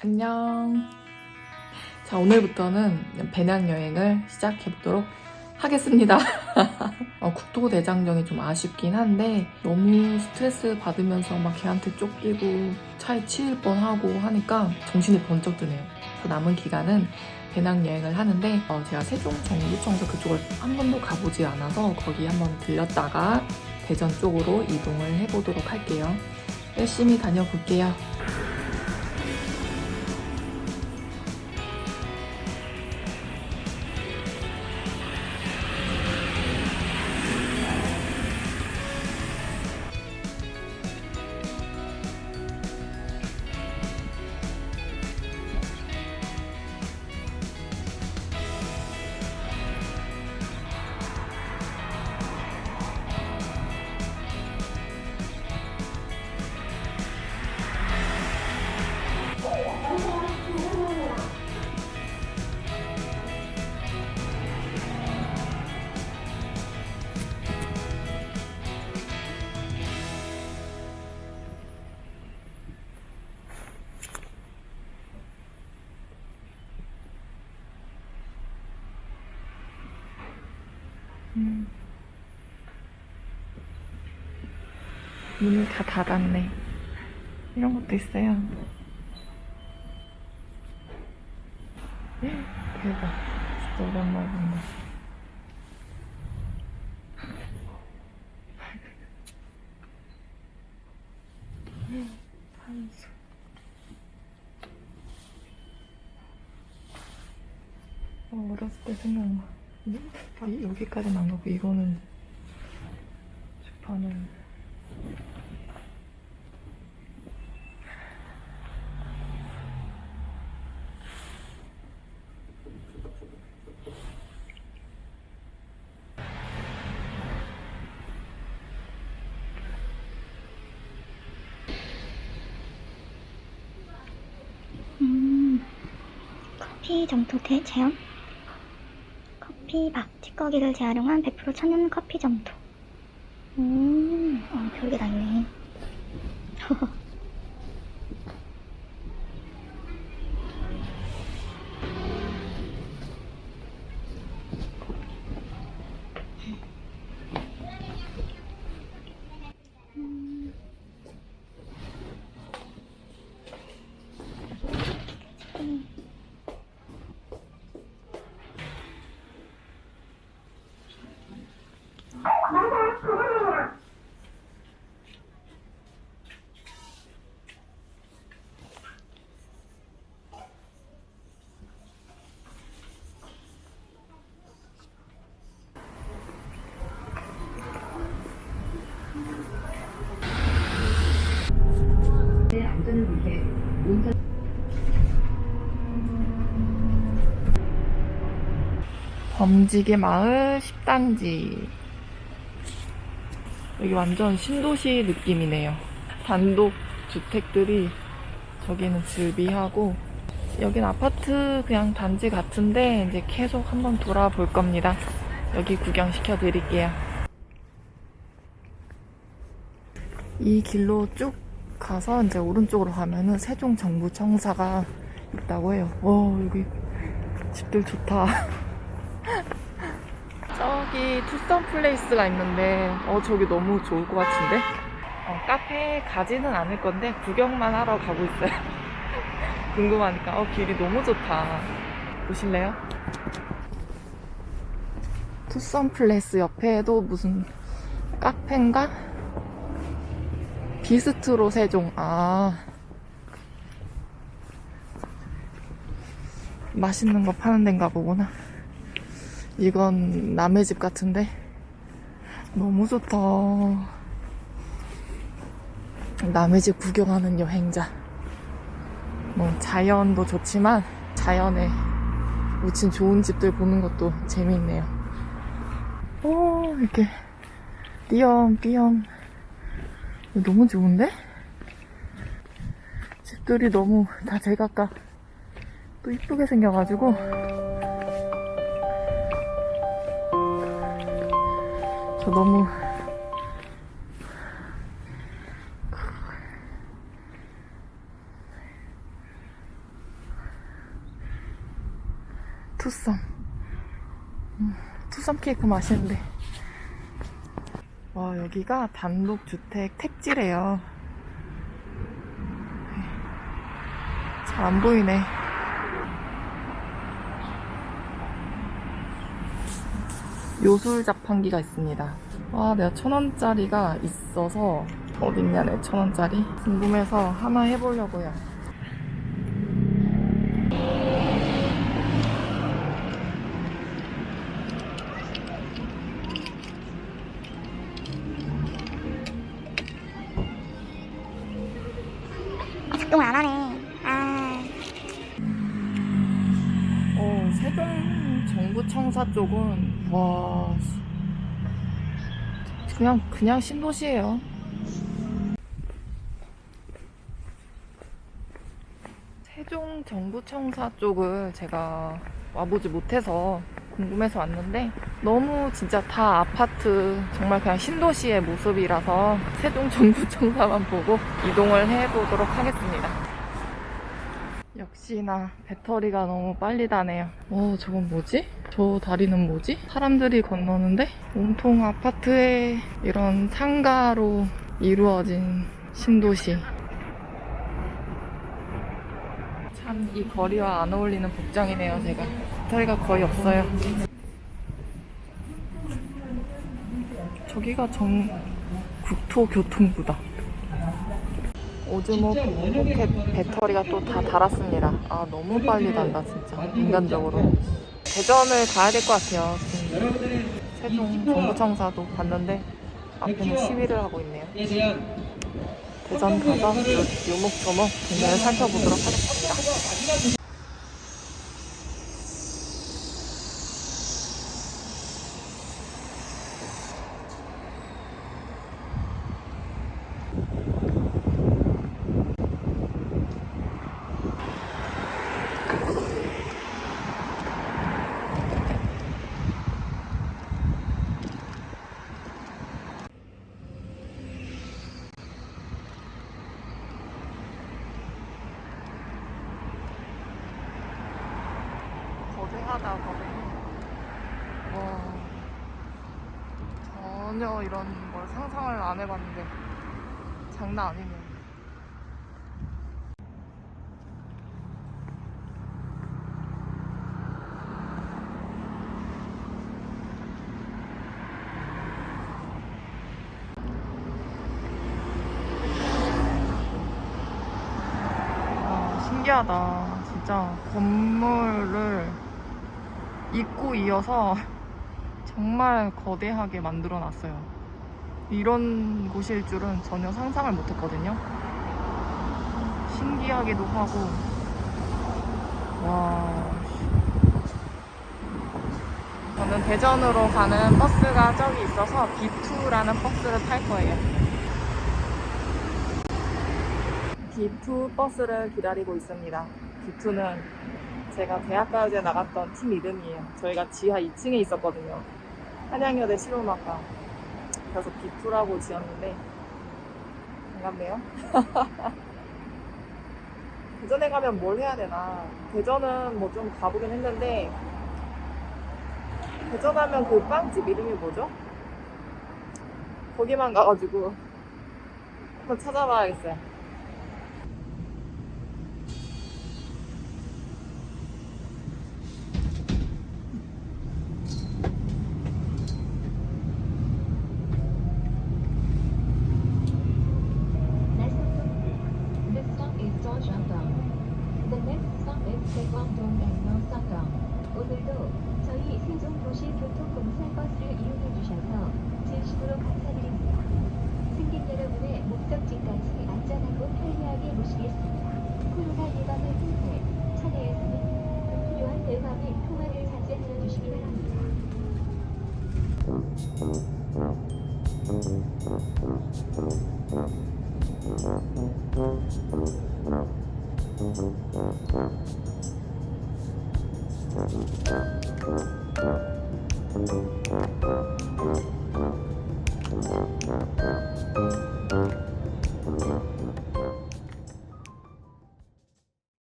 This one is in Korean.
안녕. 자, 오늘부터는 배낭여행을 시작해보도록 하겠습니다. 국토대장정이 좀 아쉽긴 한데 너무 스트레스 받으면서 막 걔한테 쫓기고 차에 치일 뻔하고 하니까 정신이 번쩍 드네요. 그래서 남은 기간은 배낭여행을 하는데 제가 세종 정부청사 그쪽을 한 번도 가보지 않아서 거기 한번 들렸다가 대전 쪽으로 이동을 해보도록 할게요. 열심히 다녀볼게요. 문이 다 닫았네. 이런 것도 있어요. 대박. 진짜 오랜만에 본다. 한수. 어렸을 때 생각나. 여기까지는 안 가고 이거는 주파는 커피 점토 체험? 커피밥, 찌꺼기를 재활용한 100% 천연 커피 점토. 별게 다 있네. 범지개 마을 10단지. 여기 완전 신도시 느낌이네요. 단독 주택들이 저기는 즐비하고 여긴 아파트 그냥 단지 같은데 이제 계속 한번 돌아볼 겁니다. 여기 구경시켜 드릴게요. 이 길로 쭉 가서 이제 오른쪽으로 가면은 세종정부청사가 있다고 해요. 와, 여기 집들 좋다. 저기 투썸 플레이스가 있는데 저기 너무 좋을 것 같은데? 카페 가지는 않을 건데 구경만 하러 가고 있어요. 궁금하니까 길이 너무 좋다. 보실래요? 투썸 플레이스 옆에도 무슨 카페인가? 비스트로 세종. 맛있는 거 파는 데인가 보구나. 이건 남의 집 같은데 너무 좋다. 남의 집 구경하는 여행자. 뭐 자연도 좋지만 자연에 묻힌 좋은 집들 보는 것도 재미있네요. 이렇게 띄엄띄엄 너무 좋은데? 집들이 너무 다 제각각 또 이쁘게 생겨가지고 저 너무 투썸. 투썸 케이크 맛있는데. 와, 여기가 단독주택 택지래요. 잘 안 보이네. 요술 자판기가 있습니다. 와, 내가 1,000원짜리가 있어서 어딨냐 내 1,000원짜리 궁금해서 하나 해보려고요. 작동을 안 하네. 아, 세종정부청사 쪽은 와, 그냥 신도시예요. 세종정부청사 쪽을 제가 와보지 못해서 궁금해서 왔는데 너무 진짜 다 아파트, 정말 그냥 신도시의 모습이라서 세종정부청사만 보고 이동을 해보도록 하겠습니다. 역시나 배터리가 너무 빨리 다네요. 저건 뭐지? 저 다리는 뭐지? 사람들이 건너는데? 온통 아파트에 이런 상가로 이루어진 신도시. 참 이 거리와 안 어울리는 복장이네요, 제가. 배터리가 거의 없어요. 저기가 국토교통부다. 오즈모 포켓 배터리가 또 다 달았습니다. 아, 너무 빨리 단다 진짜. 인간적으로 대전을 가야 될 것 같아요. 세종 정부청사도 봤는데 앞에는 시위를 하고 있네요. 대전 가서 요목조목 동네를 살펴보도록 하겠습니다. 거대하다, 거대. 와, 전혀 이런 걸 상상을 안 해봤는데 장난 아니네요. 신기하다. 진짜 건물을 입구 이어서 정말 거대하게 만들어 놨어요. 이런 곳일 줄은 전혀 상상을 못 했거든요. 신기하기도 하고. 와. 저는 대전으로 가는 버스가 저기 있어서 B2라는 버스를 탈 거예요. B2 버스를 기다리고 있습니다. B2는 제가 대학가요제 나갔던 팀 이름이에요. 저희가 지하 2층에 있었거든요. 한양여대 실용음악과. 그래서 B2라고 지었는데 반갑네요. 대전에 가면 뭘 해야 되나. 대전은 뭐 좀 가보긴 했는데 대전 하면 그 빵집 이름이 뭐죠? 거기만 가가지고 한번 찾아봐야겠어요. 오늘도 저희 세종도시교통공사 버스를 이용해주셔서 진심으로 감사드립니다. 승객 여러분의 목적지까지 안전하고 편리하게 모시겠습니다. 코로나 예방을 위해 차내에서는 불필요한 대화 및 통화를 자제하여 주시기 바랍니다.